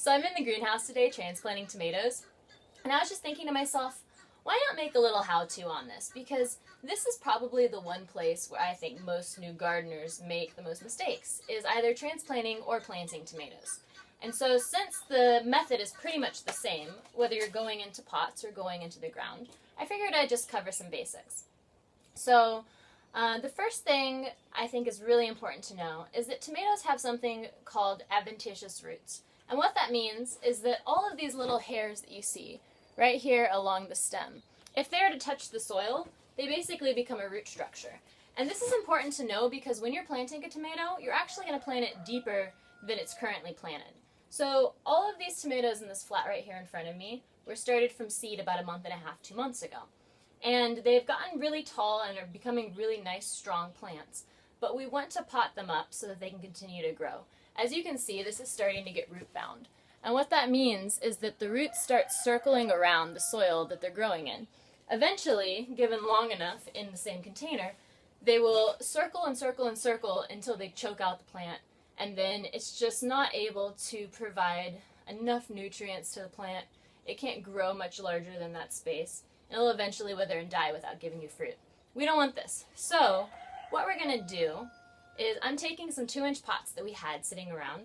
So I'm in the greenhouse today transplanting tomatoes, and I was just thinking to myself, why not make a little how-to on this? Because this is probably the one place where I think most new gardeners make the most mistakes, is either transplanting or planting tomatoes. And so since the method is pretty much the same, whether you're going into pots or going into the ground, I figured I'd just cover some basics. So the first thing I think is really important to know is that tomatoes have something called adventitious roots. And what that means is that all of these little hairs that you see right here along the stem, if they're to touch the soil, they basically become a root structure. And this is important to know because when you're planting a tomato, you're actually going to plant it deeper than it's currently planted. So all of these tomatoes in this flat right here in front of me were started from seed about a month and a half, 2 months ago. And they've gotten really tall and are becoming really nice, strong plants. But we want to pot them up so that they can continue to grow. As you can see, this is starting to get root bound. And what that means is that the roots start circling around the soil that they're growing in. Eventually, given long enough in the same container, they will circle and circle and circle until they choke out the plant. And then it's just not able to provide enough nutrients to the plant. It can't grow much larger than that space. It'll eventually wither and die without giving you fruit. We don't want this. So what we're going to do is I'm taking some 2-inch pots that we had sitting around.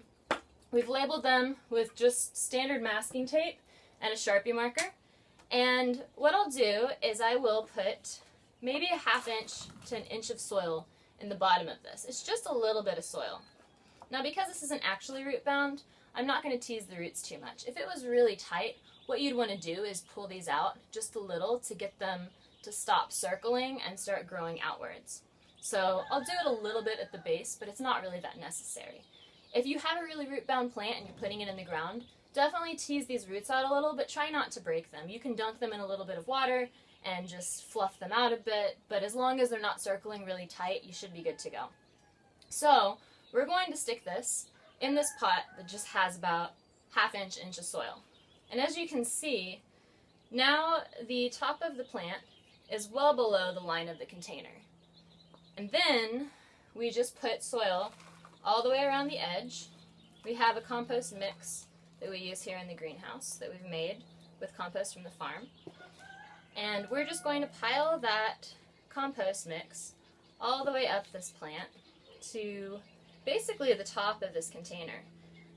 We've labeled them with just standard masking tape and a Sharpie marker. And what I'll do is I will put maybe a 1/2 inch to 1 inch of soil in the bottom of this. It's just a little bit of soil. Now because this isn't actually root bound, I'm not going to tease the roots too much. If it was really tight, what you'd want to do is pull these out just a little to get them to stop circling and start growing outwards. So I'll do it a little bit at the base, but it's not really that necessary. If you have a really root-bound plant and you're putting it in the ground, definitely tease these roots out a little, but try not to break them. You can dunk them in a little bit of water and just fluff them out a bit, but as long as they're not circling really tight, you should be good to go. So we're going to stick this in this pot that just has about 1/2 inch of soil. And as you can see, now the top of the plant is well below the line of the container. And then we just put soil all the way around the edge. We have a compost mix that we use here in the greenhouse that we've made with compost from the farm. And we're just going to pile that compost mix all the way up this plant to basically the top of this container.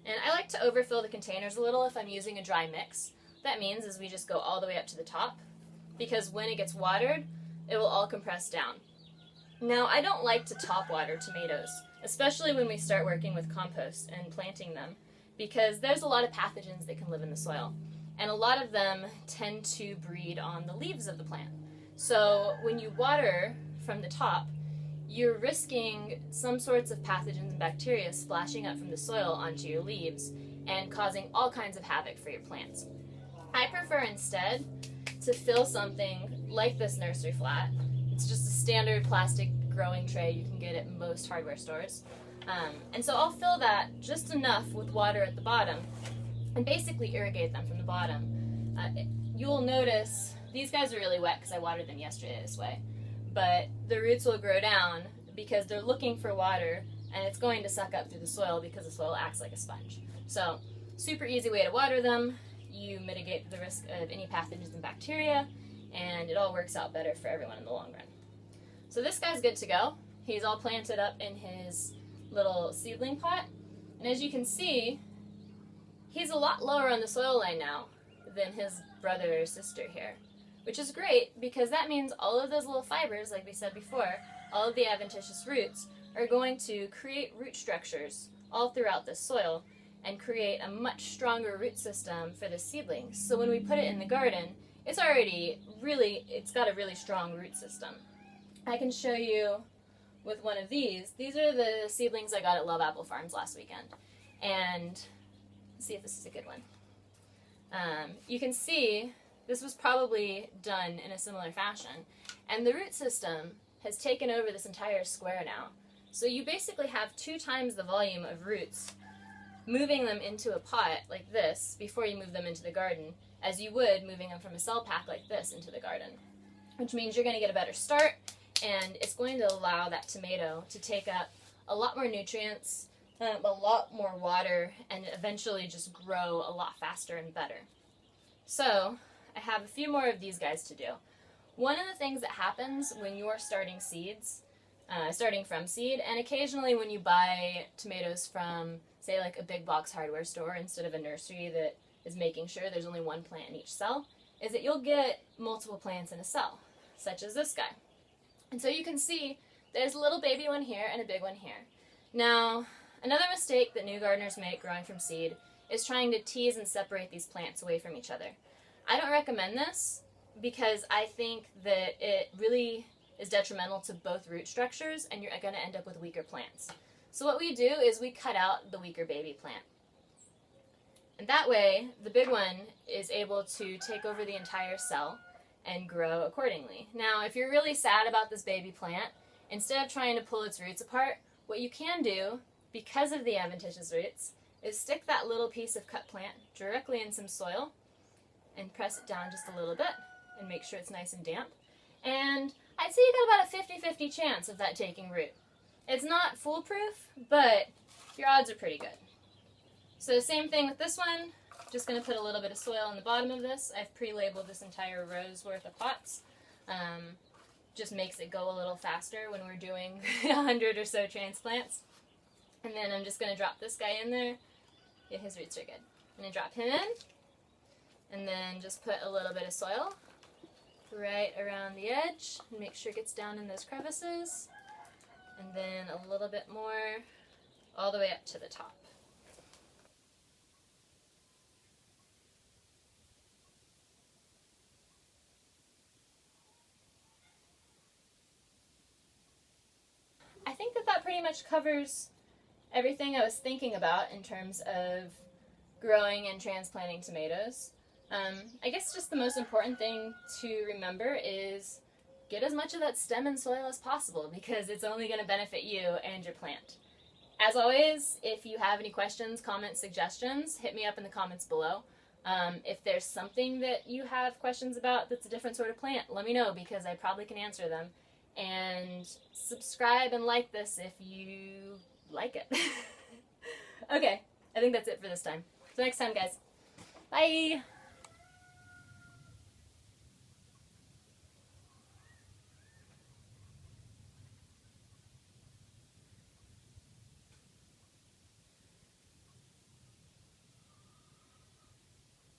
And I like to overfill the containers a little if I'm using a dry mix. What that means is we just go all the way up to the top, because when it gets watered, it will all compress down. Now, I don't like to top water tomatoes, especially when we start working with compost and planting them, because there's a lot of pathogens that can live in the soil, and a lot of them tend to breed on the leaves of the plant. So when you water from the top, you're risking some sorts of pathogens and bacteria splashing up from the soil onto your leaves and causing all kinds of havoc for your plants. I prefer instead to fill something like this nursery flat. It's just a standard plastic growing tray you can get at most hardware stores. And so I'll fill that just enough with water at the bottom and basically irrigate them from the bottom. You'll notice these guys are really wet because I watered them yesterday this way, but the roots will grow down because they're looking for water, and it's going to suck up through the soil because the soil acts like a sponge. So super easy way to water them. You mitigate the risk of any pathogens and bacteria, and it all works out better for everyone in the long run. So this guy's good to go. He's all planted up in his little seedling pot, and as you can see, he's a lot lower on the soil line now than his brother or sister here, which is great because that means all of those little fibers, like we said before, all of the adventitious roots, are going to create root structures all throughout the soil and create a much stronger root system for the seedlings. So when we put it in the garden, it's got a really strong root system. I can show you with one of these. These are the seedlings I got at Love Apple Farms last weekend. And let's see if this is a good one. You can see this was probably done in a similar fashion. And the root system has taken over this entire square now. So you basically have 2 times the volume of roots moving them into a pot like this before you move them into the garden as you would moving them from a cell pack like this into the garden, which means you're going to get a better start, and it's going to allow that tomato to take up a lot more nutrients, a lot more water and eventually just grow a lot faster and better. So I have a few more of these guys to do. One of the things that happens when you're starting from seed, and occasionally when you buy tomatoes from, say, like a big box hardware store instead of a nursery that is making sure there's only one plant in each cell, is that you'll get multiple plants in a cell, such as this guy. And so you can see there's a little baby one here and a big one here. Now, another mistake that new gardeners make growing from seed is trying to tease and separate these plants away from each other. I don't recommend this because I think that it really is detrimental to both root structures and you're going to end up with weaker plants. So what we do is we cut out the weaker baby plant. And that way, the big one is able to take over the entire cell and grow accordingly. Now, if you're really sad about this baby plant, instead of trying to pull its roots apart, what you can do, because of the adventitious roots, is stick that little piece of cut plant directly in some soil and press it down just a little bit and make sure it's nice and damp. And I'd say you got about a 50-50 chance of that taking root. It's not foolproof, but your odds are pretty good. So same thing with this one. Just going to put a little bit of soil on the bottom of this. I've pre-labeled this entire row's worth of pots. Just makes it go a little faster when we're doing 100 or so transplants. And then I'm just going to drop this guy in there. Yeah, his roots are good. I'm going to drop him in. And then just put a little bit of soil right around the edge. And make sure it gets down in those crevices. And then a little bit more all the way up to the top. I think that pretty much covers everything I was thinking about in terms of growing and transplanting tomatoes. I guess just the most important thing to remember is get as much of that stem and soil as possible because it's only going to benefit you and your plant. As always, if you have any questions, comments, suggestions, hit me up in the comments below. If there's something that you have questions about that's a different sort of plant, let me know because I probably can answer them. And subscribe and like this if you like it. Okay, I think that's it for this time. So next time, guys. Bye!